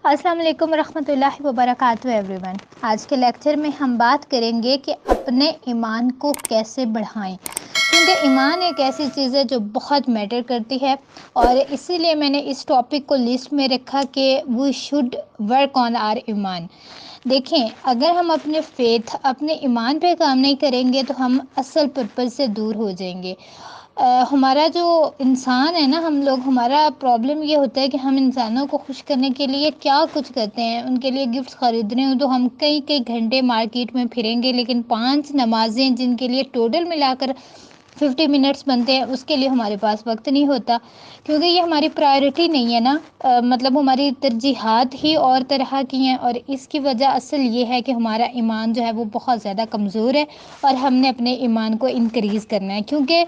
السلام علیکم ورحمۃ اللہ وبرکاتہ ایوری ون۔ آج کے لیکچر میں ہم بات کریں گے کہ اپنے ایمان کو کیسے بڑھائیں، کیونکہ ایمان ایک ایسی چیز ہے جو بہت میٹر کرتی ہے، اور اسی لیے میں نے اس ٹاپک کو لسٹ میں رکھا کہ we should work on our ایمان۔ دیکھیں، اگر ہم اپنے اپنے ایمان پہ کام نہیں کریں گے تو ہم اصل پرپز سے دور ہو جائیں گے۔ ہمارا جو انسان ہے نا، ہمارا پرابلم یہ ہوتا ہے کہ ہم انسانوں کو خوش کرنے کے لیے کیا کچھ کرتے ہیں۔ ان کے لیے گفٹس خریدنے ہوں تو ہم کئی گھنٹے مارکیٹ میں پھریں گے، لیکن 5 نمازیں جن کے لیے ٹوٹل ملا کر 50 منٹس بنتے ہیں، اس کے لیے ہمارے پاس وقت نہیں ہوتا، کیونکہ یہ ہماری پرائرٹی نہیں ہے نا۔ مطلب ہماری ترجیحات ہی اور طرح کی ہیں، اور اس کی وجہ اصل یہ ہے کہ ہمارا ایمان جو ہے وہ بہت زیادہ کمزور ہے، اور ہم نے اپنے ایمان کو انکریز کرنا ہے، کیونکہ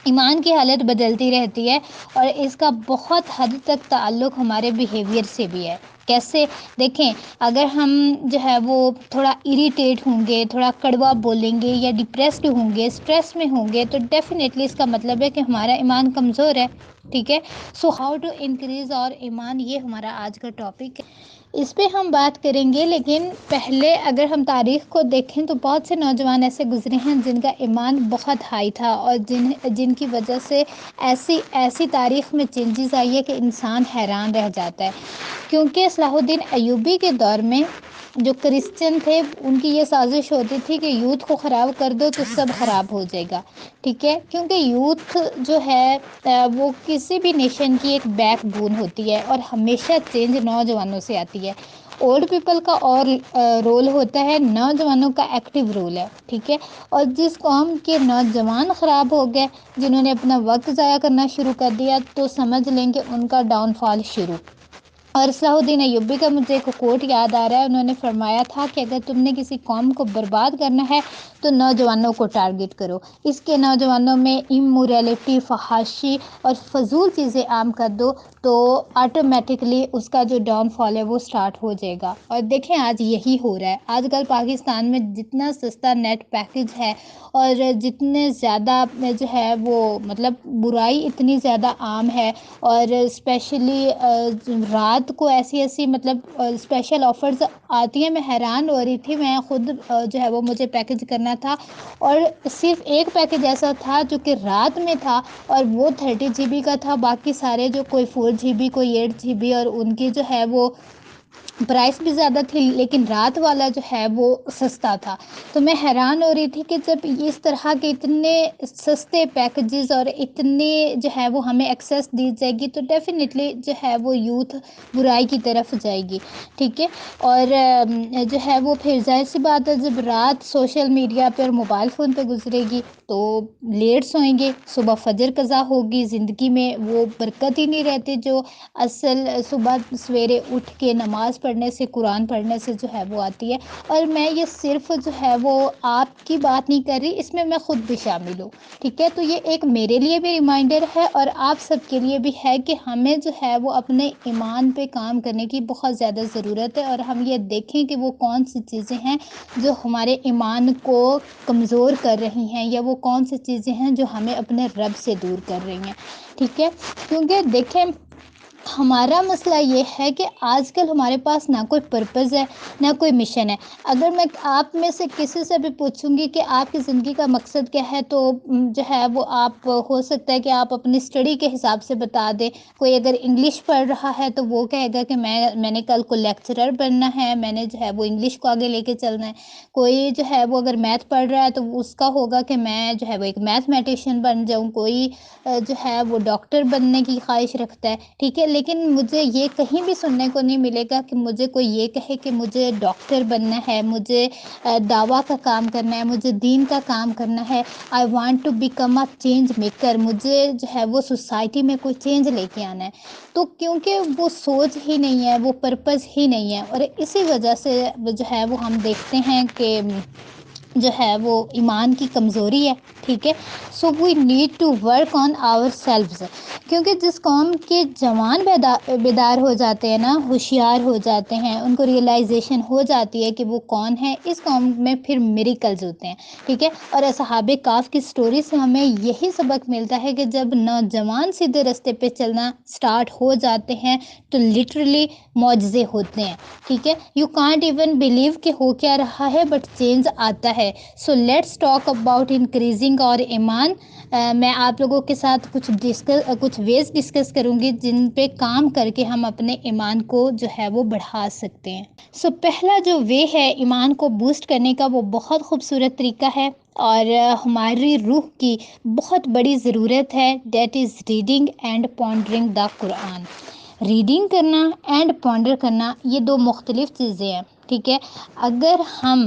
ایمان کی حالت بدلتی رہتی ہے، اور اس کا بہت حد تک تعلق ہمارے بیہیویئر سے بھی ہے۔ کیسے؟ دیکھیں، اگر ہم جو ہے وہ تھوڑا اریٹیٹ ہوں گے، تھوڑا کڑوا بولیں گے، یا ڈپریسڈ ہوں گے، اسٹریس میں ہوں گے، تو ڈیفینیٹلی اس کا مطلب ہے کہ ہمارا ایمان کمزور ہے، ٹھیک ہے۔ سو ہاؤ ٹو انکریز اور ایمان، یہ ہمارا آج کا ٹاپک ہے، اس پہ ہم بات کریں گے۔ لیکن پہلے اگر ہم تاریخ کو دیکھیں تو بہت سے نوجوان ایسے گزرے ہیں جن کا ایمان بہت ہائی تھا، اور جن کی وجہ سے ایسی تاریخ میں چینجز آئی ہے کہ انسان حیران رہ جاتا ہے۔ کیونکہ صلاح الدین ایوبی کے دور میں جو کرسچن تھے، ان کی یہ سازش ہوتی تھی کہ یوتھ کو خراب کر دو تو سب خراب ہو جائے گا، ٹھیک ہے۔ کیونکہ یوتھ جو ہے وہ کسی بھی نیشن کی ایک بیک بون ہوتی ہے، اور ہمیشہ چینج نوجوانوں سے آتی ہے۔ اولڈ پیپل کا اور رول ہوتا ہے، نوجوانوں کا ایکٹیو رول ہے، ٹھیک ہے۔ اور جس قوم کے نوجوان خراب ہو گئے، جنہوں نے اپنا وقت ضائع کرنا شروع کر دیا، تو سمجھ لیں کہ ان کا ڈاؤن فال شروع۔ اور صلاح الدین ایوبی کا مجھے ایک کوٹ یاد آ رہا ہے، انہوں نے فرمایا تھا کہ اگر تم نے کسی قوم کو برباد کرنا ہے تو نوجوانوں کو ٹارگٹ کرو، اس کے نوجوانوں میں امورالٹی، فحاشی اور فضول چیزیں عام کر دو، تو آٹومیٹکلی اس کا جو ڈاؤن فال ہے وہ سٹارٹ ہو جائے گا۔ اور دیکھیں، آج یہی ہو رہا ہے۔ آج کل پاکستان میں جتنا سستا نیٹ پیکج ہے، اور جتنے زیادہ جو ہے وہ مطلب برائی اتنی زیادہ عام ہے، اور اسپیشلی رات کو ایسی مطلب اسپیشل آفرز آتی ہیں، میں حیران ہو رہی تھی۔ میں خود جو ہے وہ مجھے پیکج کرنا تھا، اور صرف ایک پیکج ایسا تھا جو کہ رات میں تھا، اور وہ 30 GB کا تھا، باقی سارے جو کوئی 4 GB، کوئی 8 GB، اور ان کی جو ہے وہ پرائس بھی زیادہ تھی، لیکن رات والا جو ہے وہ سستا تھا۔ تو میں حیران ہو رہی تھی کہ جب اس طرح کے اتنے سستے پیکجز اور اتنے جو ہے وہ ہمیں ایکسیس دی جائے گی، تو ڈیفینیٹلی جو ہے وہ یوتھ برائی کی طرف جائے گی، ٹھیک ہے۔ اور جو ہے وہ پھر ظاہر سی بات ہے، جب رات سوشل میڈیا پہ اور موبائل فون پہ گزرے گی تو لیٹ سوئیں گے، صبح فجر قضا ہوگی، زندگی میں وہ برکت ہی نہیں رہتی جو اصل صبح سویرے اٹھ کے نماز پڑھنے سے، قرآن پڑھنے سے جو ہے وہ آتی ہے۔ اور میں یہ صرف جو ہے وہ آپ کی بات نہیں کر رہی، اس میں میں خود بھی شامل ہوں، ٹھیک ہے۔ تو یہ ایک میرے لیے بھی ریمائنڈر ہے، اور آپ سب کے لیے بھی ہے کہ ہمیں جو ہے وہ اپنے ایمان پہ کام کرنے کی بہت زیادہ ضرورت ہے، اور ہم یہ دیکھیں کہ وہ کون سی چیزیں ہیں جو ہمارے ایمان کو کمزور کر رہی ہیں، یا وہ کون سی چیزیں ہیں جو ہمیں اپنے رب سے دور کر رہی ہیں، ٹھیک ہے۔ کیونکہ دیکھیں، ہمارا مسئلہ یہ ہے کہ آج کل ہمارے پاس نہ کوئی پرپز ہے، نہ کوئی مشن ہے۔ اگر میں آپ میں سے کسی سے بھی پوچھوں گی کہ آپ کی زندگی کا مقصد کیا ہے، تو جو ہے وہ آپ ہو سکتا ہے کہ آپ اپنی اسٹڈی کے حساب سے بتا دیں۔ کوئی اگر انگلش پڑھ رہا ہے تو وہ کہے گا کہ میں نے کل کو لیکچرر بننا ہے، میں نے جو ہے وہ انگلش کو آگے لے کے چلنا ہے۔ کوئی جو ہے وہ اگر میتھ پڑھ رہا ہے تو اس کا ہوگا کہ میں جو ہے وہ ایک میتھمیٹیشین بن جاؤں۔ کوئی جو ہے وہ ڈاکٹر بننے کی خواہش رکھتا ہے، ٹھیک ہے۔ لیکن مجھے یہ کہیں بھی سننے کو نہیں ملے گا کہ مجھے کوئی یہ کہے کہ مجھے ڈاکٹر بننا ہے، مجھے دعویٰ کا کام کرنا ہے، مجھے دین کا کام کرنا ہے، I want to become a change maker, مجھے جو ہے وہ سوسائٹی میں کوئی چینج لے کے آنا ہے۔ تو کیونکہ وہ سوچ ہی نہیں ہے، وہ پرپز ہی نہیں ہے، اور اسی وجہ سے جو ہے وہ ہم دیکھتے ہیں کہ جو ہے وہ ایمان کی کمزوری ہے، ٹھیک ہے. So we need to work on ourselves, کیونکہ جس قوم کے جوان بیدار ہو جاتے ہیں نا، ہوشیار ہو جاتے ہیں، ان کو ریئلائزیشن ہو جاتی ہے کہ وہ کون ہے، اس قوم میں پھر میریکلز ہوتے ہیں، ٹھیک ہے. اور اصحاب کہف کی سٹوری سے ہمیں یہی سبق ملتا ہے کہ جب نوجوان سیدھے راستے پہ چلنا سٹارٹ ہو جاتے ہیں تو لٹرلی معجزے ہوتے ہیں، ٹھیک ہے. یو کانٹ ایون بلیو کہ ہو کیا رہا ہے، بٹ چینج آتا ہے. So let's talk about increasing اور ایمان. میں آپ لوگوں کے ساتھ کچھ ویز ڈسکس کروں گی جن پہ کام کر کے ہم اپنے ایمان کو جو ہے وہ بڑھا سکتے ہیں. سو پہلا جو وے ہے ایمان کو بوسٹ کرنے کا، وہ بہت خوبصورت طریقہ ہے اور ہماری روح کی بہت بڑی ضرورت ہے. That is reading and pondering the Quran. Reading کرنا اینڈ پونڈر کرنا یہ دو مختلف چیزیں ہیں، ٹھیک ہے. اگر ہم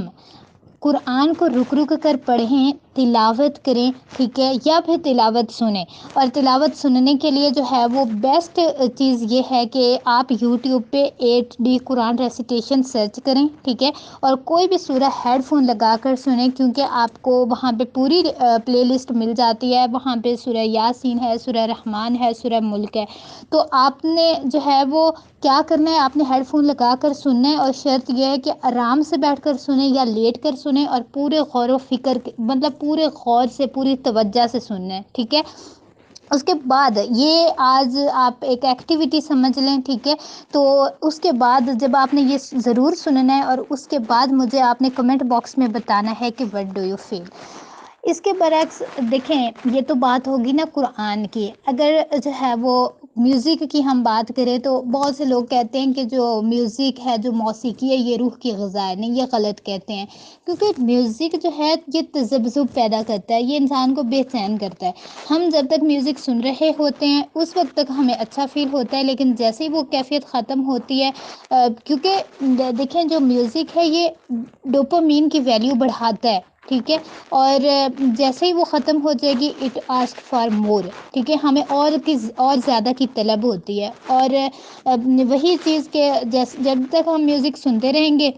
قرآن کو رک کر پڑھیں، تلاوت کریں، ٹھیک ہے، یا پھر تلاوت سنیں. اور تلاوت سننے کے لیے جو ہے وہ بیسٹ چیز یہ ہے کہ آپ یوٹیوب پہ 8D قرآن ریسیٹیشن سرچ کریں، ٹھیک ہے. اور کوئی بھی سورہ ہیڈ فون لگا کر سنیں، کیونکہ آپ کو وہاں پہ پوری پلے لسٹ مل جاتی ہے. وہاں پہ سورہ یاسین ہے، سورہ رحمان ہے، سورہ ملک ہے. تو آپ نے جو ہے وہ کیا کرنا ہے، آپ نے ہیڈ فون لگا کر سننا ہے. اور شرط یہ ہے کہ آرام سے بیٹھ کر سنیں یا لیٹ کر سنیں، اور پورے غور و فکر مطلب پورے غور سے، پوری توجہ سے سننا ہے، ٹھیک ہے. اس کے بعد یہ آج آپ ایک ایکٹیویٹی سمجھ لیں، ٹھیک ہے. تو اس کے بعد جب آپ نے یہ ضرور سننا ہے، اور اس کے بعد مجھے آپ نے کمنٹ باکس میں بتانا ہے کہ وٹ ڈو یو فیل. اس کے برعکس دیکھیں، یہ تو بات ہوگی نا قرآن کی. اگر جو ہے وہ میوزک کی ہم بات کریں تو بہت سے لوگ کہتے ہیں کہ جو میوزک ہے، جو موسیقی ہے، یہ روح کی غذا ہے. نہیں، یہ غلط کہتے ہیں، کیونکہ میوزک جو ہے یہ تذبذب پیدا کرتا ہے، یہ انسان کو بے چین کرتا ہے. ہم جب تک میوزک سن رہے ہوتے ہیں اس وقت تک ہمیں اچھا فیل ہوتا ہے، لیکن جیسے ہی وہ کیفیت ختم ہوتی ہے، کیونکہ دیکھیں جو میوزک ہے یہ ڈوپامین کی ویلیو بڑھاتا ہے، ٹھیک ہے. اور جیسے ہی وہ ختم ہو جائے گی، اٹ آسک فار مور، ٹھیک ہے. ہمیں اور زیادہ کی طلب ہوتی ہے. اور وہی چیز کہ جب تک ہم میوزک سنتے رہیں گے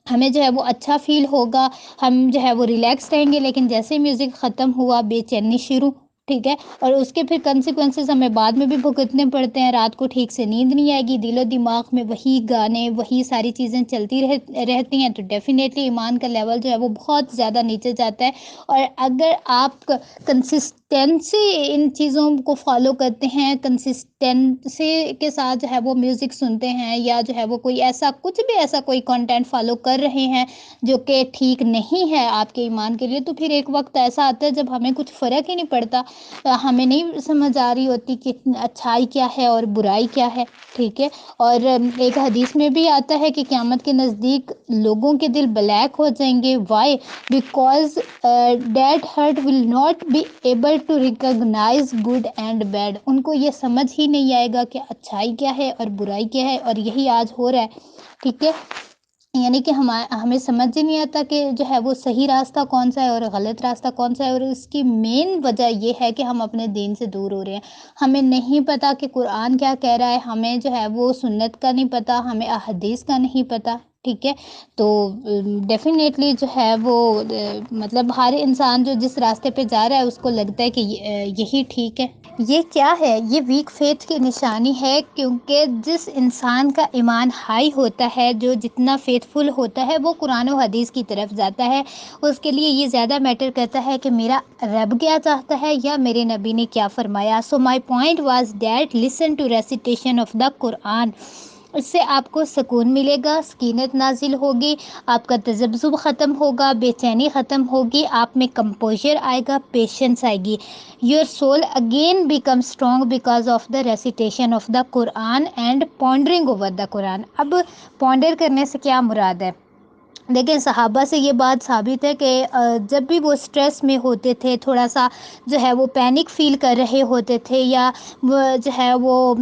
ہمیں جو ہے وہ اچھا فیل ہوگا، ہم جو ہے وہ ریلیکس رہیں گے. لیکن جیسے میوزک ختم ہوا، بے چینی شروع، ٹھیک ہے. اور اس کے پھر کنسیکوینسز ہمیں بعد میں بھی بھگتنے پڑتے ہیں. رات کو ٹھیک سے نیند نہیں آئے گی، دل و دماغ میں وہی گانے، وہی ساری چیزیں چلتی رہتی ہیں. تو ڈیفینیٹلی ایمان کا لیول جو ہے وہ بہت زیادہ نیچے جاتا ہے. اور اگر آپ کنسسٹنسی ان چیزوں کو فالو کرتے ہیں، کنسسٹنسی کے ساتھ جو ہے وہ میوزک سنتے ہیں، یا جو ہے وہ کوئی ایسا کچھ بھی ایسا کوئی کنٹینٹ فالو کر رہے ہیں جو کہ ٹھیک نہیں ہے آپ کے ایمان کے لیے، تو پھر ایک وقت ایسا آتا ہے جب ہمیں کچھ فرق ہی نہیں پڑتا. ہمیں نہیں سمجھ آ رہی ہوتی کہ اچھائی کیا ہے اور برائی کیا ہے، ٹھیک ہے. اور ایک حدیث میں بھی آتا ہے کہ قیامت کے نزدیک لوگوں کے دل بلیک ہو جائیں گے. Why? Because that heart will not be able to recognize good and bad. ان کو یہ سمجھ ہی نہیں آئے گا کہ اچھائی کیا ہے اور برائی کیا ہے. اور یہی آج ہو رہا ہے، ٹھیک ہے. یعنی کہ ہمیں سمجھ ہی نہیں آتا کہ جو ہے وہ صحیح راستہ کون سا ہے اور غلط راستہ کون سا ہے. اور اس کی مین وجہ یہ ہے کہ ہم اپنے دین سے دور ہو رہے ہیں. ہمیں نہیں پتا کہ قرآن کیا کہہ رہا ہے، ہمیں جو ہے وہ سنت کا نہیں پتا، ہمیں احادیث کا نہیں پتا، ٹھیک ہے. تو ڈیفینیٹلی جو ہے وہ مطلب ہر انسان جو جس راستے پہ جا رہا ہے اس کو لگتا ہے کہ یہی ٹھیک ہے. یہ کیا ہے؟ یہ ویک فیتھ کی نشانی ہے، کیونکہ جس انسان کا ایمان ہائی ہوتا ہے، جو جتنا فیتھ فل ہوتا ہے، وہ قرآن و حدیث کی طرف جاتا ہے. اس کے لیے یہ زیادہ میٹر کرتا ہے کہ میرا رب کیا چاہتا ہے یا میرے نبی نے کیا فرمایا. So my point was that listen to recitation of the Quran. اس سے آپ کو سکون ملے گا، سکینت نازل ہوگی، آپ کا تذبذب ختم ہوگا، بے چینی ختم ہوگی، آپ میں کمپوزر آئے گا، پیشنس آئے گی. Your soul again become strong because of the recitation of the Quran and pondering over the Quran. اب پونڈر کرنے سے کیا مراد ہے؟ دیکھیں، صحابہ سے یہ بات ثابت ہے کہ جب بھی وہ اسٹریس میں ہوتے تھے، تھوڑا سا جو ہے وہ پینک فیل کر رہے ہوتے تھے، یا وہ جو ہے وہ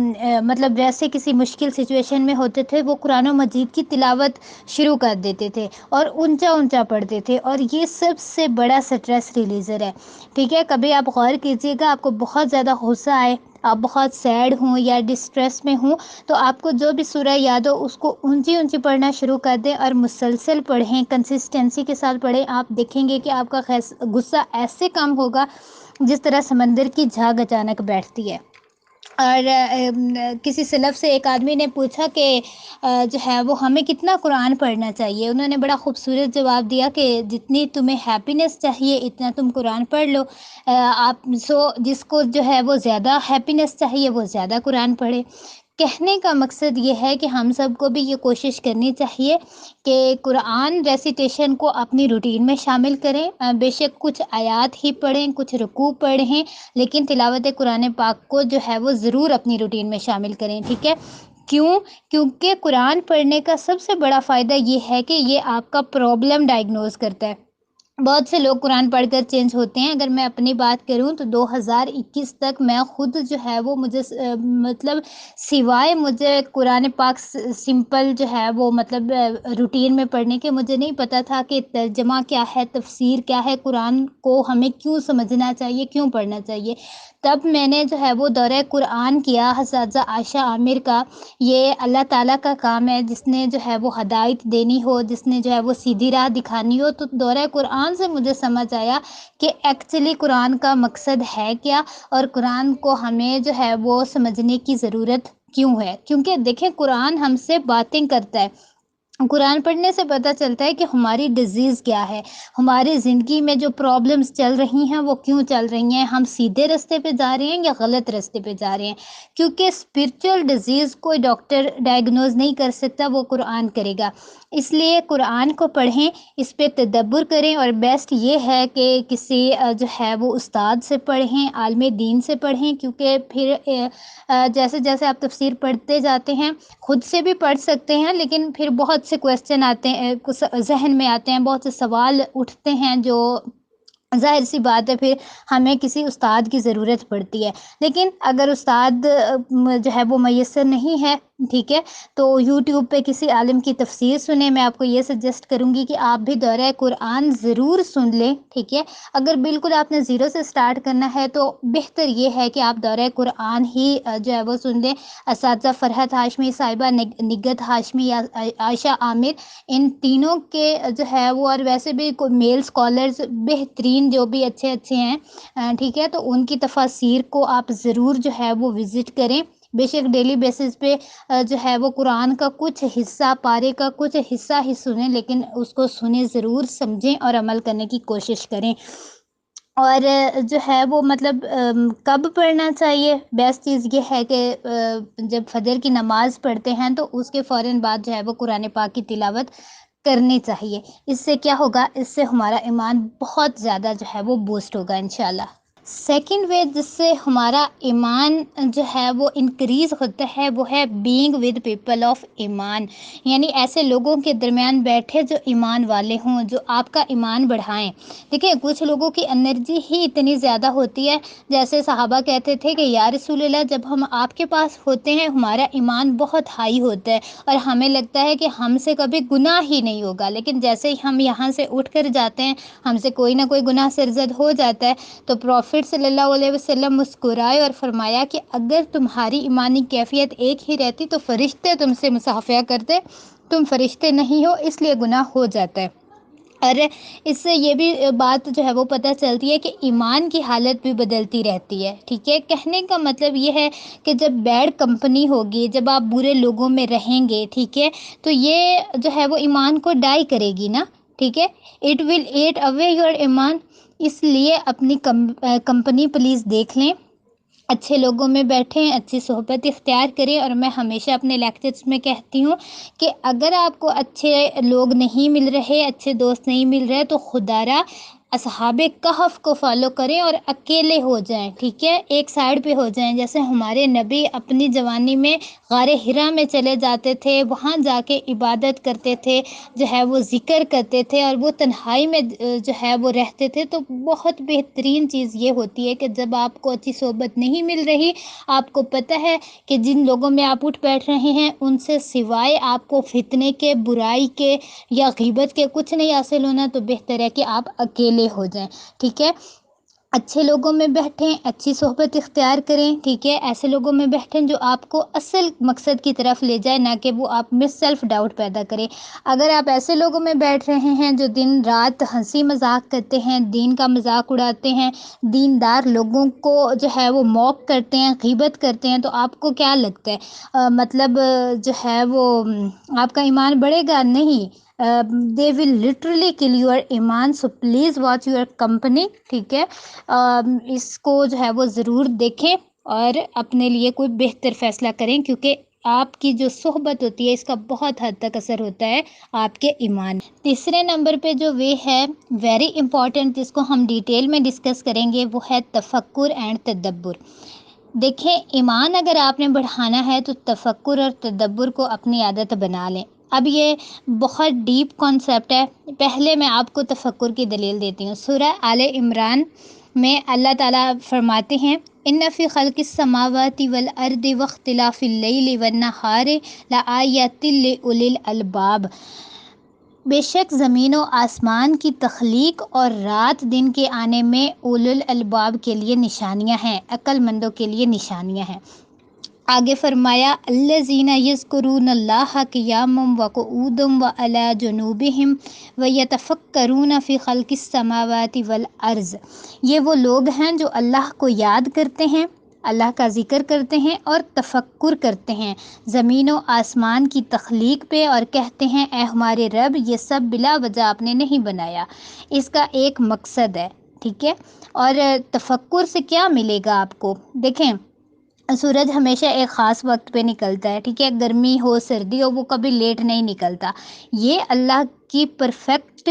مطلب ویسے کسی مشکل سچویشن میں ہوتے تھے، وہ قرآن و مجید کی تلاوت شروع کر دیتے تھے اور اونچا اونچا پڑھتے تھے. اور یہ سب سے بڑا سٹریس ریلیزر ہے، ٹھیک ہے. کبھی آپ غور کیجئے گا، آپ کو بہت زیادہ غصہ آئے، آپ بہت سیڈ ہوں یا ڈسٹریس میں ہوں تو آپ کو جو بھی سورہ یاد ہو اس کو اونچی اونچی پڑھنا شروع کر دیں اور مسلسل پڑھیں، کنسسٹنسی کے ساتھ پڑھیں. آپ دیکھیں گے کہ آپ کا غصہ ایسے کم ہوگا جس طرح سمندر کی جھاگ اچانک بیٹھتی ہے. اور کسی سلف سے ایک آدمی نے پوچھا کہ جو ہے وہ ہمیں کتنا قرآن پڑھنا چاہیے. انہوں نے بڑا خوبصورت جواب دیا کہ جتنی تمہیں ہیپینس چاہیے اتنا تم قرآن پڑھ لو. جس کو جو ہے وہ زیادہ ہیپینس چاہیے وہ زیادہ قرآن پڑھے. کہنے کا مقصد یہ ہے کہ ہم سب کو بھی یہ کوشش کرنی چاہیے کہ قرآن ریسیٹیشن کو اپنی روٹین میں شامل کریں. بے شک کچھ آیات ہی پڑھیں، کچھ رکوع پڑھیں، لیکن تلاوت قرآن پاک کو جو ہے وہ ضرور اپنی روٹین میں شامل کریں. ٹھیک ہے؟ کیونکہ قرآن پڑھنے کا سب سے بڑا فائدہ یہ ہے کہ یہ آپ کا پرابلم ڈائگنوز کرتا ہے. بہت سے لوگ قرآن پڑھ کر چینج ہوتے ہیں. اگر میں اپنی بات کروں تو 2021 تک میں خود جو ہے وہ مجھے مطلب سوائے مجھے قرآن پاک سمپل جو ہے وہ مطلب روٹین میں پڑھنے کے مجھے نہیں پتہ تھا کہ ترجمہ کیا ہے، تفسیر کیا ہے، قرآن کو ہمیں کیوں سمجھنا چاہیے، کیوں پڑھنا چاہیے. تب میں نے جو ہے وہ دورہ قرآن کیا اساتذہ عائشہ عامر کا. یہ اللہ تعالیٰ کا کام ہے، جس نے جو ہے وہ ہدایت دینی ہو، جس نے جو ہے وہ سیدھی راہ دکھانی ہو. تو دورہ قرآن سے مجھے سمجھ آیا کہ ایکچولی قرآن کا مقصد ہے کیا اور قرآن کو ہمیں جو ہے وہ سمجھنے کی ضرورت کیوں ہے. کیونکہ دیکھیں قرآن ہم سے باتیں کرتا ہے. قرآن پڑھنے سے پتہ چلتا ہے کہ ہماری ڈیزیز کیا ہے، ہماری زندگی میں جو پرابلمس چل رہی ہیں وہ کیوں چل رہی ہیں، ہم سیدھے راستے پہ جا رہے ہیں یا غلط راستے پہ جا رہے ہیں. کیونکہ اسپرچول ڈیزیز کوئی ڈاکٹر ڈائگنوز نہیں کر سکتا، وہ قرآن کرے گا. اس لیے قرآن کو پڑھیں، اس پہ تدبر کریں، اور بیسٹ یہ ہے کہ کسی جو ہے وہ استاد سے پڑھیں، عالم دین سے پڑھیں. کیونکہ پھر جیسے جیسے آپ تفسیر پڑھتے جاتے ہیں خود سے بھی پڑھ سکتے ہیں، لیکن پھر بہت سے کویسچن آتے ہیں، ذہن میں آتے ہیں، بہت سے سوال اٹھتے ہیں، جو ظاہر سی بات ہے پھر ہمیں کسی استاد کی ضرورت پڑتی ہے. لیکن اگر استاد جو ہے وہ میسر نہیں ہے، ٹھیک ہے، تو یوٹیوب پہ کسی عالم کی تفسیر سنیں. میں آپ کو یہ سجیسٹ کروں گی کہ آپ بھی دورہ قرآن ضرور سن لیں. ٹھیک ہے؟ اگر بالکل آپ نے زیرو سے سٹارٹ کرنا ہے تو بہتر یہ ہے کہ آپ دورہ قرآن ہی جو ہے وہ سن لیں. اساتذہ فرحت ہاشمی صاحبہ، نگہت ہاشمی یا عائشہ عامر، ان تینوں کے جو ہے وہ، اور ویسے بھی میل اسکالرز بہترین جو بھی اچھے ہیں، ٹھیک ہے، تو ان کی تفاسیر کو آپ ضرور جو ہے وہ وزٹ کریں. بے شک ڈیلی بیسس پہ جو ہے وہ قرآن کا کچھ حصہ، پارے کا کچھ حصہ ہی سنیں، لیکن اس کو سنیں ضرور، سمجھیں اور عمل کرنے کی کوشش کریں. اور جو ہے وہ مطلب کب پڑھنا چاہیے؟ بیسٹ چیز یہ ہے کہ جب فجر کی نماز پڑھتے ہیں تو اس کے فوراً بعد جو ہے وہ قرآن پاک کی تلاوت کرنی چاہیے. اس سے کیا ہوگا؟ اس سے ہمارا ایمان بہت زیادہ جو ہے وہ بوسٹ ہوگا انشاءاللہ. سیکنڈ وے جس سے ہمارا ایمان جو ہے وہ انکریز ہوتا ہے وہ ہے بینگ ود پیپل آف ایمان. یعنی ایسے لوگوں کے درمیان بیٹھے جو ایمان والے ہوں، جو آپ کا ایمان بڑھائیں. دیکھیں کچھ لوگوں کی انرجی ہی اتنی زیادہ ہوتی ہے، جیسے صحابہ کہتے تھے کہ یا رسول اللہ جب ہم آپ کے پاس ہوتے ہیں ہمارا ایمان بہت ہائی ہوتا ہے اور ہمیں لگتا ہے کہ ہم سے کبھی گناہ ہی نہیں ہوگا، لیکن جیسے ہی ہم یہاں سے اٹھ کر جاتے ہیں ہم سے کوئی نہ کوئی گناہ سرزد ہو جاتا ہے. تو پروفٹ صلی اللہ علیہ وسلم مسکرائے اور فرمایا کہ اگر تمہاری ایمانی کیفیت ایک ہی رہتی تو فرشتے تم سے مصافحہ کرتے، تم فرشتے نہیں ہو اس لیے گناہ ہو جاتا ہے. اور اس سے یہ بھی بات جو ہے وہ پتہ چلتی ہے کہ ایمان کی حالت بھی بدلتی رہتی ہے. ٹھیک ہے؟ کہنے کا مطلب یہ ہے کہ جب بیڈ کمپنی ہوگی، جب آپ برے لوگوں میں رہیں گے، ٹھیک ہے، تو یہ جو ہے وہ ایمان کو ڈائی کرے گی نا. ٹھیک ہے؟ It will eat away your ایمان. اس لیے اپنی کمپنی پلیز دیکھ لیں، اچھے لوگوں میں بیٹھیں، اچھی صحبت اختیار کریں. اور میں ہمیشہ اپنے لیکچرز میں کہتی ہوں کہ اگر آپ کو اچھے لوگ نہیں مل رہے، اچھے دوست نہیں مل رہے، تو خدا را اصحاب کہف کو فالو کریں اور اکیلے ہو جائیں. ٹھیک ہے؟ ایک سائڈ پہ ہو جائیں. جیسے ہمارے نبی اپنی جوانی میں غار حرا میں چلے جاتے تھے، وہاں جا کے عبادت کرتے تھے، جو ہے وہ ذکر کرتے تھے، اور وہ تنہائی میں جو ہے وہ رہتے تھے. تو بہت بہترین چیز یہ ہوتی ہے کہ جب آپ کو اچھی صحبت نہیں مل رہی، آپ کو پتہ ہے کہ جن لوگوں میں آپ اٹھ بیٹھ رہے ہیں ان سے سوائے آپ کو فتنے کے، برائی کے یا غیبت کے کچھ نہیں حاصل ہونا، تو بہتر ہے کہ آپ اکیلے ہو جائیں. ٹھیک ہے؟ اچھے لوگوں میں بیٹھیں، اچھی صحبت اختیار کریں، ٹھیک ہے، ایسے لوگوں میں بیٹھیں جو آپ کو اصل مقصد کی طرف لے جائے، نہ کہ وہ آپ میں سیلف ڈاؤٹ پیدا کرے۔ اگر آپ ایسے لوگوں میں بیٹھ رہے ہیں جو دن رات ہنسی مذاق کرتے ہیں، دین کا مذاق اڑاتے ہیں، دیندار لوگوں کو جو ہے وہ موک کرتے ہیں، غیبت کرتے ہیں، تو آپ کو کیا لگتا ہے مطلب جو ہے وہ آپ کا ایمان بڑھے گا؟ نہیں، دے ول لٹرلی کل یور ایمان، so please watch your company, ٹھیک ہے۔ اس کو جو ہے وہ ضرور دیکھیں اور اپنے لیے کوئی بہتر فیصلہ کریں، کیونکہ آپ کی جو صحبت ہوتی ہے اس کا بہت حد تک اثر ہوتا ہے آپ کے ایمان۔ تیسرے نمبر پہ جو وے ہے ویری امپورٹنٹ، جس کو ہم ڈیٹیل میں ڈسکس کریں گے، وہ ہے تفکر اینڈ تدبر۔ دیکھیں، ایمان اگر آپ نے بڑھانا ہے تو تفکر اور تدبر کو اپنی عادت بنا لیں۔ اب یہ بہت ڈیپ کانسیپٹ ہے، پہلے میں آپ کو تفکر کی دلیل دیتی ہوں۔ سورہ آل عمران میں اللہ تعالیٰ فرماتے ہیں ان فی خلق السماوات والارض واختلاف اللیل والنہار لآیات لأولی الالباب، بے شک زمین و آسمان کی تخلیق اور رات دن کے آنے میں اولو الالباب کے لیے نشانیاں ہیں، عقل مندوں کے لیے نشانیاں ہیں۔ آگے فرمایا الذین یذکرون اللہ قیاما وقعودا وعلی جنوبہم ویتفکرون فی خلق السماوات والارض، یہ وہ لوگ ہیں جو اللہ کو یاد کرتے ہیں، اللہ کا ذکر کرتے ہیں اور تفکر کرتے ہیں زمین و آسمان کی تخلیق پہ، اور کہتے ہیں اے ہمارے رب یہ سب بلا وجہ آپ نے نہیں بنایا، اس کا ایک مقصد ہے، ٹھیک ہے۔ اور تفکر سے کیا ملے گا آپ کو؟ دیکھیں، سورج ہمیشہ ایک خاص وقت پہ نکلتا ہے، ٹھیک ہے، گرمی ہو سردی ہو، وہ کبھی لیٹ نہیں نکلتا۔ یہ اللہ کی پرفیکٹ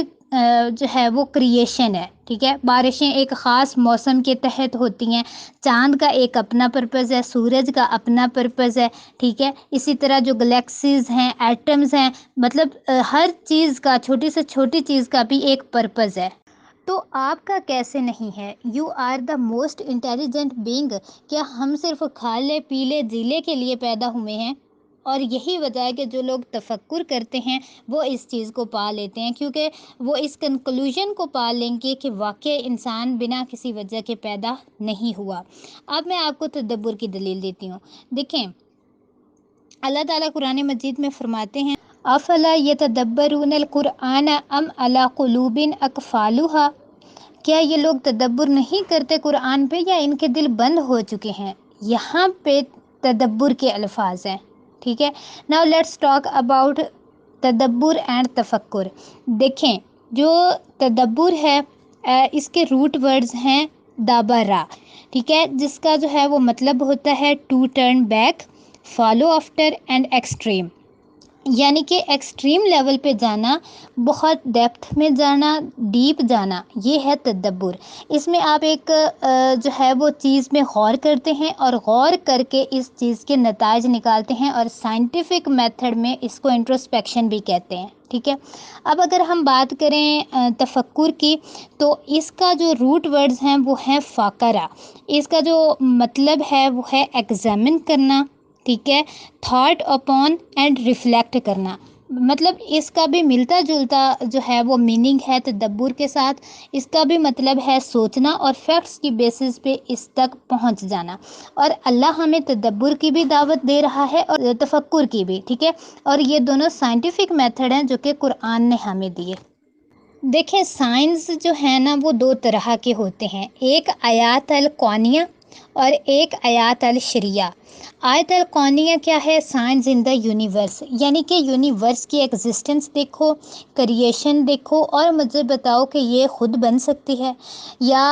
جو ہے وہ کریشن ہے، ٹھیک ہے۔ بارشیں ایک خاص موسم کے تحت ہوتی ہیں، چاند کا ایک اپنا پرپز ہے، سورج کا اپنا پرپز ہے، ٹھیک ہے۔ اسی طرح جو گلیکسیز ہیں، ایٹمز ہیں، مطلب ہر چیز کا، چھوٹی سے چھوٹی چیز کا بھی ایک پرپز ہے۔ تو آپ کا کیسے نہیں ہے؟ You are the most intelligent being. کیا ہم صرف کھا لے پی لے جی لے کے لیے پیدا ہوئے ہیں؟ اور یہی وجہ ہے کہ جو لوگ تفکر کرتے ہیں وہ اس چیز کو پا لیتے ہیں، کیونکہ وہ اس کنکلوژن کو پا لیں گے کہ واقعی انسان بنا کسی وجہ کے پیدا نہیں ہوا۔ اب میں آپ کو تدبر کی دلیل دیتی ہوں۔ دیکھیں، اللہ تعالیٰ قرآن مجید میں فرماتے ہیں افلا یتدبرون القرآن ام علی قلوب اقفالها، کیا یہ لوگ تدبر نہیں کرتے قرآن پہ یا ان کے دل بند ہو چکے ہیں؟ یہاں پہ تدبر کے الفاظ ہیں، ٹھیک ہے۔ ناؤ لیٹس ٹاک اباؤٹ تدبر اینڈ تفکر۔ دیکھیں، جو تدبر ہے اس کے روٹ ورڈز ہیں دابرا، ٹھیک ہے، جس کا جو ہے وہ مطلب ہوتا ہے to turn back, follow after and extreme, یعنی کہ ایکسٹریم لیول پہ جانا، بہت ڈیپتھ میں جانا، ڈیپ جانا، یہ ہے تدبر۔ اس میں آپ ایک جو ہے وہ چیز میں غور کرتے ہیں اور غور کر کے اس چیز کے نتائج نکالتے ہیں، اور سائنٹیفک میتھڈ میں اس کو انٹروسپیکشن بھی کہتے ہیں، ٹھیک ہے۔ اب اگر ہم بات کریں تفکر کی، تو اس کا جو روٹ ورڈز ہیں وہ ہیں فاقرہ، اس کا جو مطلب ہے وہ ہے ایگزامن کرنا، ٹھیک ہے، تھاٹ اپون اینڈ ریفلیکٹ کرنا، مطلب اس کا بھی ملتا جلتا جو ہے وہ میننگ ہے تدبر کے ساتھ۔ اس کا بھی مطلب ہے سوچنا اور فیکٹس کی بیسس پہ اس تک پہنچ جانا، اور اللہ ہمیں تدبر کی بھی دعوت دے رہا ہے اور تفکر کی بھی، ٹھیک ہے، اور یہ دونوں سائنٹیفک میتھڈ ہیں جو کہ قرآن نے ہمیں دیے۔ دیکھیں، سائنس جو ہے نا وہ دو طرح کے ہوتے ہیں، ایک آیات الکونیہ اور ایک آیات الشریعہ۔ آیت الکونیہ کیا ہے؟ سائنس ان دا یونیورس، یعنی کہ یونیورس کی ایگزسٹنس دیکھو، کریشن دیکھو اور مجھے بتاؤ کہ یہ خود بن سکتی ہے، یا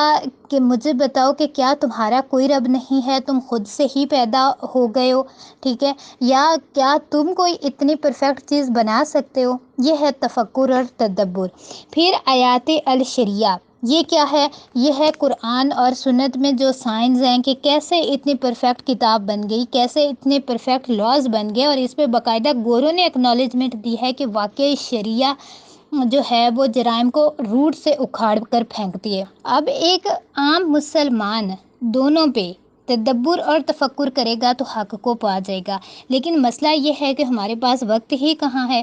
کہ مجھے بتاؤ کہ کیا تمہارا کوئی رب نہیں ہے، تم خود سے ہی پیدا ہو گئے ہو، ٹھیک ہے، یا کیا تم کوئی اتنی پرفیکٹ چیز بنا سکتے ہو؟ یہ ہے تفکر اور تدبر۔ پھر آیات الشریعہ، یہ کیا ہے؟ یہ ہے قرآن اور سنت میں جو سائنس ہیں کہ کیسے اتنی پرفیکٹ کتاب بن گئی، کیسے اتنے پرفیکٹ لاز بن گئے، اور اس پہ باقاعدہ گوروں نے اکنالجمنٹ دی ہے کہ واقعی شریعہ جو ہے وہ جرائم کو روٹ سے اکھاڑ کر پھینکتی ہے۔ اب ایک عام مسلمان دونوں پہ تدبر اور تفکر کرے گا تو حق کو پا جائے گا. لیکن مسئلہ یہ ہے کہ ہمارے پاس وقت ہی کہاں ہے.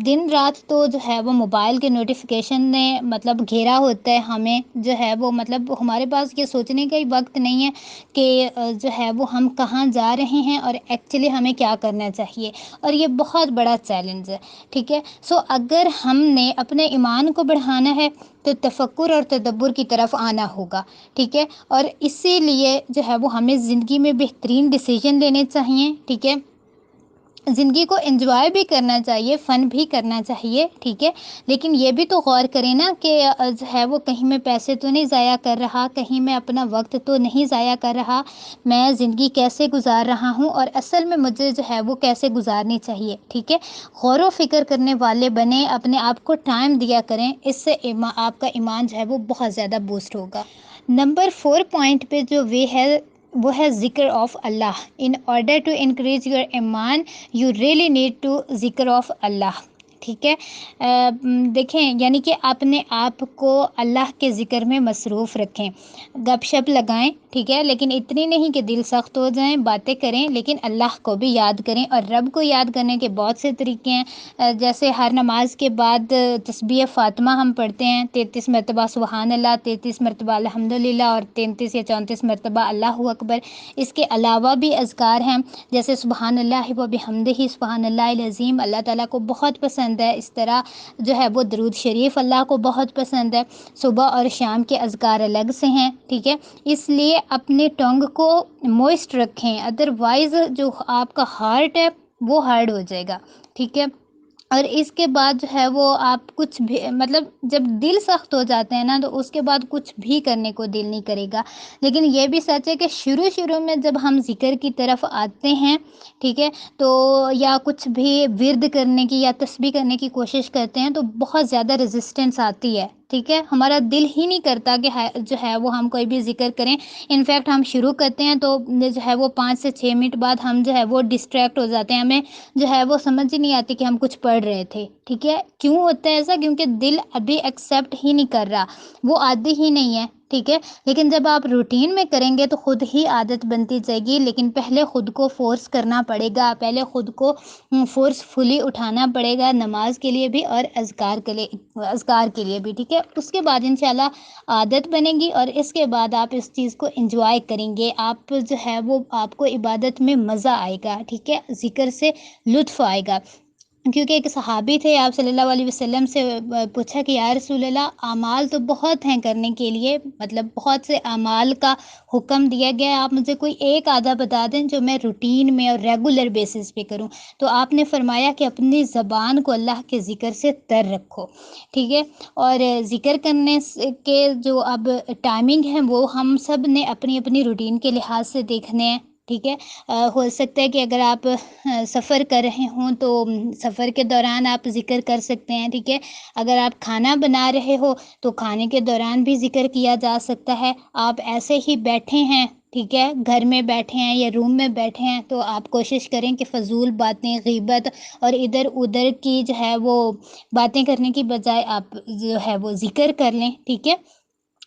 دن رات تو جو ہے وہ موبائل کے نوٹیفیکیشن نے مطلب گھیرا ہوتا ہے ہمیں، جو ہے وہ مطلب ہمارے پاس یہ سوچنے کا ہی وقت نہیں ہے کہ جو ہے وہ ہم کہاں جا رہے ہیں اور ایکچولی ہمیں کیا کرنا چاہیے. اور یہ بہت بڑا چیلنج ہے. ٹھیک ہے، اگر ہم نے اپنے ایمان کو بڑھانا ہے تو تفکر اور تدبر کی طرف آنا ہوگا. ٹھیک ہے، اور اسی لیے جو ہے وہ ہمیں زندگی میں بہترین ڈیسیجن لینے چاہیے. ٹھیک ہے، زندگی کو انجوائے بھی کرنا چاہیے، فن بھی کرنا چاہیے. ٹھیک ہے، لیکن یہ بھی تو غور کریں نا کہ جو ہے وہ کہیں میں پیسے تو نہیں ضائع کر رہا، کہیں میں اپنا وقت تو نہیں ضائع کر رہا، میں زندگی کیسے گزار رہا ہوں اور اصل میں مجھے جو ہے وہ کیسے گزارنی چاہیے. ٹھیک ہے، غور و فکر کرنے والے بنیں، اپنے آپ کو ٹائم دیا کریں، اس سے آپ کا ایمان جو ہے وہ بہت زیادہ بوسٹ ہوگا. نمبر 4 پوائنٹ پہ جو وہ ہے ذکر آف اللہ. In order to increase your ایمان یو ریئلی نیڈ ٹو ذکر آف اللہ. ٹھیک ہے، دیکھیں یعنی کہ اپنے آپ کو اللہ کے ذکر میں مصروف رکھیں. گپ شپ لگائیں، ٹھیک ہے، لیکن اتنی نہیں کہ دل سخت ہو جائیں. باتیں کریں لیکن اللہ کو بھی یاد کریں. اور رب کو یاد کرنے کے بہت سے طریقے ہیں، جیسے ہر نماز کے بعد تسبیح فاطمہ ہم پڑھتے ہیں 33 مرتبہ سبحان اللہ، 33 مرتبہ الحمدللہ اور 33 یا 34 مرتبہ اللہ اکبر. اس کے علاوہ بھی اذکار ہیں جیسے سبحان اللہ و بحمدہ، سبحان اللہ العظیم، اللہ تعالیٰ کو بہت پسند ہے. اس طرح جو ہے وہ درود شریف اللہ کو بہت پسند ہے. صبح اور شام کے اذکار الگ سے ہیں. ٹھیک ہے، اس لیے اپنے ٹنگ کو موئسٹ رکھیں، ادروائز جو آپ کا ہارٹ ہے وہ ہارڈ ہو جائے گا. ٹھیک ہے، اور اس کے بعد جو ہے وہ آپ کچھ بھی مطلب جب دل سخت ہو جاتے ہیں نا تو اس کے بعد کچھ بھی کرنے کو دل نہیں کرے گا. لیکن یہ بھی سچ ہے کہ شروع میں جب ہم ذکر کی طرف آتے ہیں، ٹھیک ہے، تو یا کچھ بھی ورد کرنے کی یا تسبیح کرنے کی کوشش کرتے ہیں تو بہت زیادہ ریزسٹنس آتی ہے. ٹھیک ہے، ہمارا دل ہی نہیں کرتا کہ جو ہے وہ ہم کوئی بھی ذکر کریں. انفیکٹ ہم شروع کرتے ہیں تو جو ہے وہ 5 سے 6 منٹ بعد ہم جو ہے وہ ڈسٹریکٹ ہو جاتے ہیں، ہمیں جو ہے وہ سمجھ ہی نہیں آتی کہ ہم کچھ پڑھ رہے تھے. ٹھیک ہے، کیوں ہوتا ہے ایسا؟ کیونکہ دل ابھی ایکسیپٹ ہی نہیں کر رہا، وہ عادی ہی نہیں ہے. ٹھیک ہے، لیکن جب آپ روٹین میں کریں گے تو خود ہی عادت بنتی جائے گی. لیکن پہلے خود کو فورس کرنا پڑے گا، پہلے خود کو فورسفلی اٹھانا پڑے گا، نماز کے لیے بھی اور اذکار کے لیے بھی. ٹھیک ہے، اس کے بعد انشاءاللہ عادت بنے گی اور اس کے بعد آپ اس چیز کو انجوائے کریں گے. آپ جو ہے وہ آپ کو عبادت میں مزہ آئے گا. ٹھیک ہے، ذکر سے لطف آئے گا. کیونکہ ایک صحابی تھے، آپ صلی اللہ علیہ وسلم سے پوچھا کہ یا رسول اللہ، اعمال تو بہت ہیں کرنے کے لیے، مطلب بہت سے اعمال کا حکم دیا گیا ہے، آپ مجھے کوئی ایک آدھا بتا دیں جو میں روٹین میں اور ریگولر بیسس پہ کروں. تو آپ نے فرمایا کہ اپنی زبان کو اللہ کے ذکر سے تر رکھو. ٹھیک ہے، اور ذکر کرنے کے جو اب ٹائمنگ ہیں وہ ہم سب نے اپنی اپنی روٹین کے لحاظ سے دیکھنے ہیں. ٹھیک ہے، ہو سکتا ہے کہ اگر آپ سفر کر رہے ہوں تو سفر کے دوران آپ ذکر کر سکتے ہیں. ٹھیک ہے، اگر آپ کھانا بنا رہے ہو تو کھانے کے دوران بھی ذکر کیا جا سکتا ہے. آپ ایسے ہی بیٹھے ہیں، ٹھیک ہے، گھر میں بیٹھے ہیں یا روم میں بیٹھے ہیں تو آپ کوشش کریں کہ فضول باتیں، غیبت اور ادھر ادھر کی جو ہے وہ باتیں کرنے کی بجائے آپ جو ہے وہ ذکر کر لیں. ٹھیک ہے،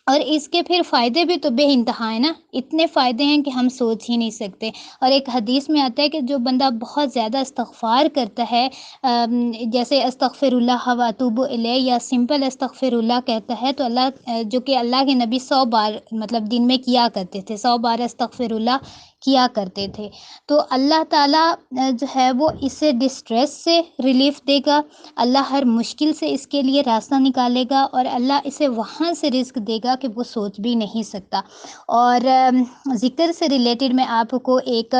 اور اس کے پھر فائدے بھی تو بے انتہا ہیں نا، اتنے فائدے ہیں کہ ہم سوچ ہی نہیں سکتے. اور ایک حدیث میں آتا ہے کہ جو بندہ بہت زیادہ استغفار کرتا ہے، جیسے استغفر اللہ و اتوب الیہ یا سمپل استغفر اللہ کہتا ہے، تو اللہ جو کہ اللہ کے نبی 100 بار مطلب دن میں کیا کرتے تھے، 100 بار استغفر اللہ کیا کرتے تھے، تو اللہ تعالیٰ جو ہے وہ اسے ڈسٹریس سے ریلیف دے گا. اللہ ہر مشکل سے اس کے لیے راستہ نکالے گا اور اللہ اسے وہاں سے رزق دے گا کہ وہ سوچ بھی نہیں سکتا. اور ذکر سے ریلیٹڈ میں آپ کو ایک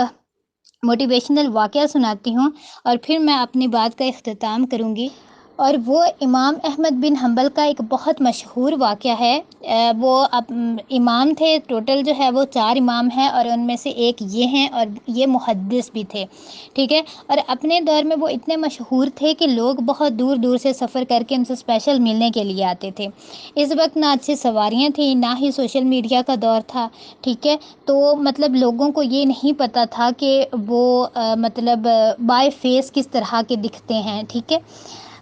موٹیویشنل واقعہ سناتی ہوں اور پھر میں اپنی بات کا اختتام کروں گی. اور وہ امام احمد بن حنبل کا ایک بہت مشہور واقعہ ہے. وہ امام تھے، ٹوٹل جو ہے وہ 4 امام ہیں اور ان میں سے ایک یہ ہیں اور یہ محدث بھی تھے. ٹھیک ہے، اور اپنے دور میں وہ اتنے مشہور تھے کہ لوگ بہت دور دور سے سفر کر کے ان سے اسپیشل ملنے کے لیے آتے تھے. اس وقت نہ اچھی سواریاں تھیں، نہ ہی سوشل میڈیا کا دور تھا. ٹھیک ہے، تو مطلب لوگوں کو یہ نہیں پتہ تھا کہ وہ مطلب بائی فیس کس طرح کے دکھتے ہیں. ٹھیک ہے،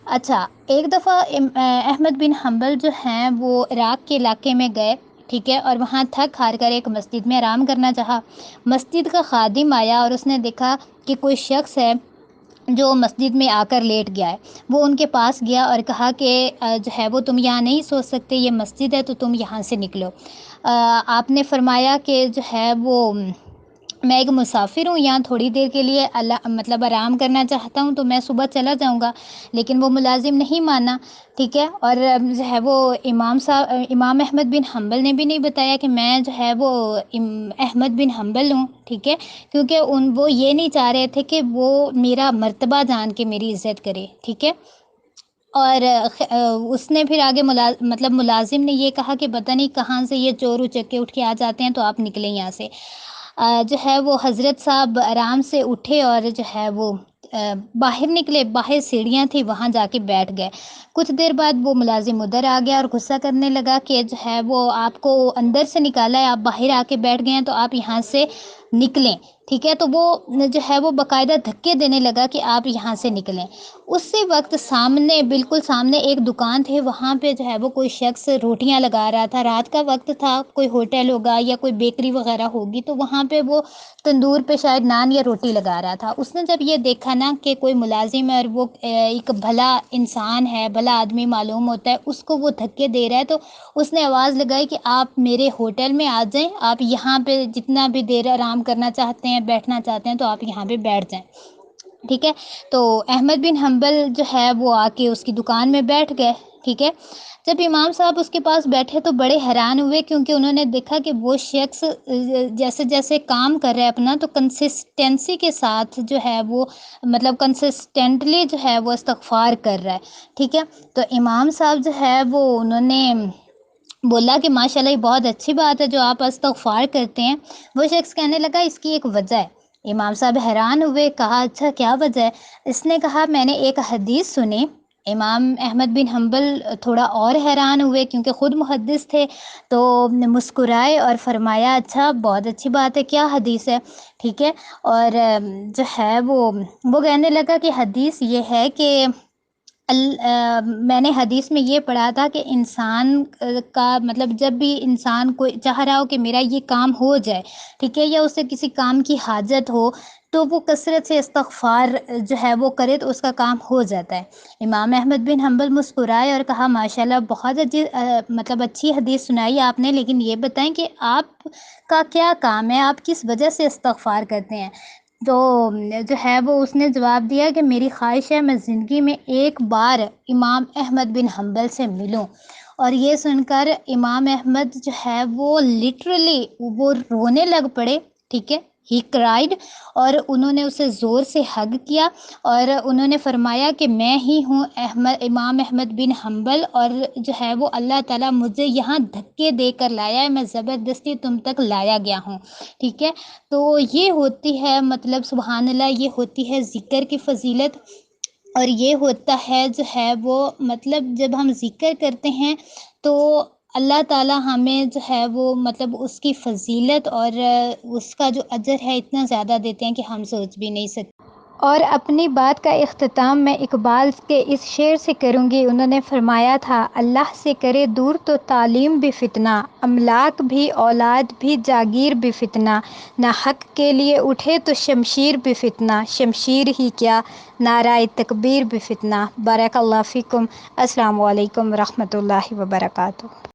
اچھا ایک دفعہ احمد بن حنبل جو ہیں وہ عراق کے علاقے میں گئے. ٹھیک ہے، اور وہاں تھک ہار کر ایک مسجد میں آرام کرنا چاہا۔ مسجد کا خادم آیا اور اس نے دیکھا کہ کوئی شخص ہے جو مسجد میں آ کر لیٹ گیا ہے۔ وہ ان کے پاس گیا اور کہا کہ جو ہے وہ تم یہاں نہیں سو سکتے، یہ مسجد ہے تو تم یہاں سے نکلو۔ آپ نے فرمایا کہ جو ہے وہ میں ایک مسافر ہوں، یہاں تھوڑی دیر کے لیے مطلب آرام کرنا چاہتا ہوں، تو میں صبح چلا جاؤں گا۔ لیکن وہ ملازم نہیں مانا، ٹھیک ہے، اور جو ہے وہ امام احمد بن حنبل نے بھی نہیں بتایا کہ میں جو ہے وہ احمد بن حنبل ہوں، ٹھیک ہے، کیونکہ وہ یہ نہیں چاہ رہے تھے کہ وہ میرا مرتبہ جان کے میری عزت کرے، ٹھیک ہے۔ اور اس نے پھر آگے مطلب ملازم نے یہ کہا کہ پتہ نہیں کہاں سے یہ چور اچکے اٹھ کے آ جاتے ہیں، تو آپ نکلیں یہاں سے۔ جو ہے وہ حضرت صاحب آرام سے اٹھے اور جو ہے وہ باہر نکلے، باہر سیڑھیاں تھیں، وہاں جا کے بیٹھ گئے۔ کچھ دیر بعد وہ ملازم ادھر آ گیا اور غصہ کرنے لگا کہ جو ہے وہ آپ کو اندر سے نکالا ہے، آپ باہر آ کے بیٹھ گئے ہیں، تو آپ یہاں سے نکلیں، ٹھیک ہے۔ تو وہ جو ہے وہ باقاعدہ دھکے دینے لگا کہ آپ یہاں سے نکلیں۔ اسی وقت سامنے، بالکل سامنے ایک دکان تھی، وہاں پہ جو ہے وہ کوئی شخص روٹیاں لگا رہا تھا۔ رات کا وقت تھا، کوئی ہوٹل ہوگا یا کوئی بیکری وغیرہ ہوگی، تو وہاں پہ وہ تندور پہ شاید نان یا روٹی لگا رہا تھا۔ اس نے جب یہ دیکھا نا کہ کوئی ملازم ہے اور وہ ایک بھلا انسان ہے، بھلا آدمی معلوم ہوتا ہے، اس کو وہ دھکے دے رہا ہے، تو اس نے آواز لگائی کہ آپ میرے ہوٹل میں آ جائیں، آپ یہاں پہ جتنا بھی دیر آرام کرنا چاہتے ہیں، بیٹھنا چاہتے ہیں، تو آپ یہاں پہ بیٹھ جائیں، ٹھیک ہے۔ تو احمد بن حنبل جو ہے وہ آ کے اس کی دکان میں بیٹھ گئے، ٹھیک ہے۔ جب امام صاحب اس کے پاس بیٹھے تو بڑے حیران ہوئے، کیونکہ انہوں نے دیکھا کہ وہ شخص جیسے جیسے کام کر رہا ہے اپنا، تو کنسسٹنسی کے ساتھ جو ہے وہ مطلب کنسسٹنٹلی جو ہے وہ استغفار کر رہا ہے، ٹھیک ہے۔ تو امام صاحب جو ہے وہ انہوں نے بولا کہ ماشاءاللہ یہ بہت اچھی بات ہے جو آپ استغفار کرتے ہیں۔ وہ شخص کہنے لگا اس کی ایک وجہ ہے۔ امام صاحب حیران ہوئے، کہا اچھا کیا وجہ ہے؟ اس نے کہا میں نے ایک حدیث سنی۔ امام احمد بن حنبل تھوڑا اور حیران ہوئے کیونکہ خود محدث تھے، تو مسکرائے اور فرمایا اچھا بہت اچھی بات ہے، کیا حدیث ہے، ٹھیک ہے۔ اور جو ہے وہ کہنے لگا کہ حدیث یہ ہے کہ میں نے حدیث میں یہ پڑھا تھا کہ انسان کا مطلب جب بھی انسان کو چاہ رہا ہو کہ میرا یہ کام ہو جائے، ٹھیک ہے، یا اسے کسی کام کی حاجت ہو، تو وہ کثرت سے استغفار جو ہے وہ کرے تو اس کا کام ہو جاتا ہے۔ امام احمد بن حنبل مسکرائے اور کہا ماشاءاللہ بہت مطلب اچھی حدیث سنائی آپ نے، لیکن یہ بتائیں کہ آپ کا کیا کام ہے، آپ کس وجہ سے استغفار کرتے ہیں؟ تو جو ہے وہ اس نے جواب دیا کہ میری خواہش ہے میں زندگی میں ایک بار امام احمد بن حنبل سے ملوں۔ اور یہ سن کر امام احمد جو ہے وہ لٹرلی وہ رونے لگ پڑے، ٹھیک ہے، ہی کرائڈ، اور انہوں نے اسے زور سے ہگ کیا اور انہوں نے فرمایا کہ میں ہی ہوں امام احمد بن حنبل، اور جو ہے وہ اللہ تعالیٰ مجھے یہاں دھکے دے کر لایا ہے، میں زبردستی تم تک لایا گیا ہوں، ٹھیک ہے۔ تو یہ ہوتی ہے مطلب سبحان اللہ، یہ ہوتی ہے ذکر کی فضیلت، اور یہ ہوتا ہے جو ہے وہ مطلب جب ہم ذکر کرتے ہیں تو اللہ تعالیٰ ہمیں جو ہے وہ مطلب اس کی فضیلت اور اس کا جو اجر ہے اتنا زیادہ دیتے ہیں کہ ہم سوچ بھی نہیں سکتے۔ اور اپنی بات کا اختتام میں اقبال کے اس شعر سے کروں گی۔ انہوں نے فرمایا تھا اللہ سے کرے دور تو تعلیم بھی فتنہ، املاک بھی اولاد بھی جاگیر بھی فتنہ، نہ حق کے لیے اٹھے تو شمشیر بھی فتنہ، شمشیر ہی کیا نعرہ تکبیر بھی فتنہ۔ بارک اللہ فیکم۔ السلام علیکم ورحمۃ اللہ وبرکاتہ۔